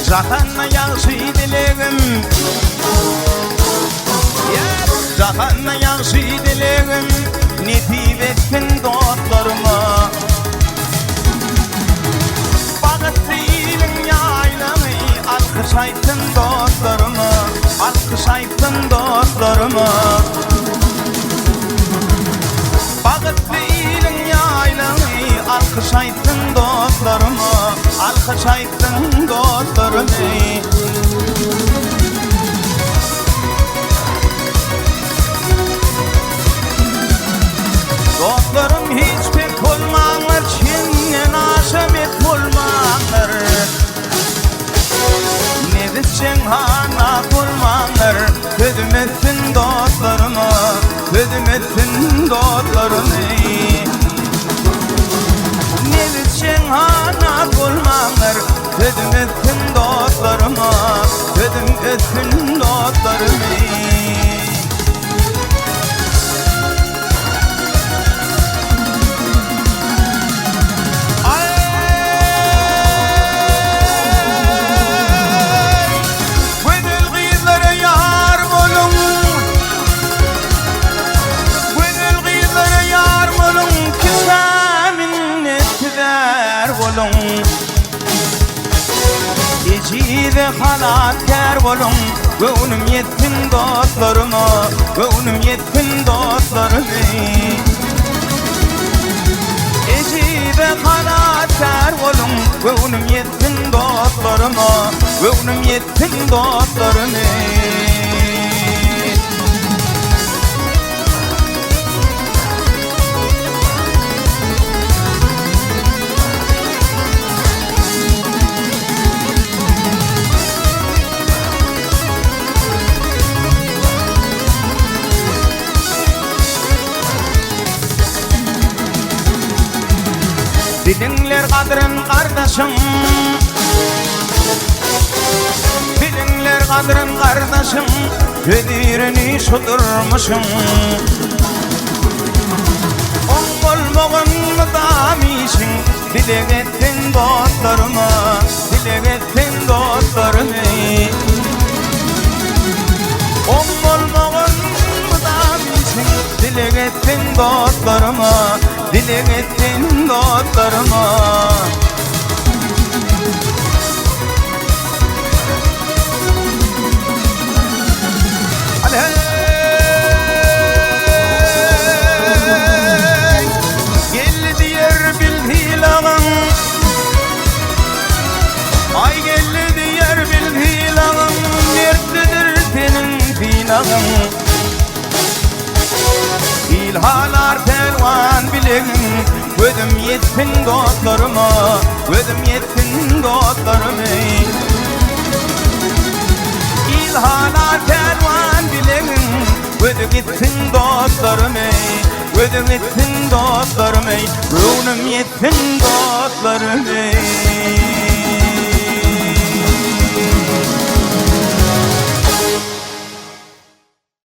Jahanna yaxşı dilegim Jahanna yaxşı dilegim Netip ettin dostlarıma Bağıtlı ilin yaylamı Alkış aytın dostlarıma Alkış aytın dostlarıma Bağıtlı ilin yaylamı Alkış aytın dostlarıma Alkış aytın dostlarıma Dostlarım hiç pek olmağlar Çinnen aşamet olmağlar Ne bitsen hana olmağlar Ödüm etsin dostlarıma Ödüm etsin dostlarıma Ne bitsen hana olmağlar Ödüm etsin dostlarıma Ödüm etsin dostlarıma Ecide halatkar bolun Gönlüm yettin dostlarıma Gönlüm yettin dostlarıma Ecide halatkar bolun Gönlüm yettin dostlarıma Gönlüm yettin dostlarıma Bilinler kadrın kardeşim Bilinler kadrın kardeşim Ödürünü şudurmuşum On olmağın müdamişin Dilek ettin dostlarıma Dilek ettin dostlarıma On olmağın müdamişin Dilek ettin dostlarıma Dilek ettin dostlarıma Aley Geldi yer bildi lağın Ay geldi yer bildi lağın Nerdedir senin filağın İlhalar pelvan bilegin Ödüm yettin dostlarıma Ödüm yettin dostlarıma İlhalar pelvan bilegin Ödüm yettin dostlarıma Ödüm yettin dostlarıma Ödüm yettin dostlarıma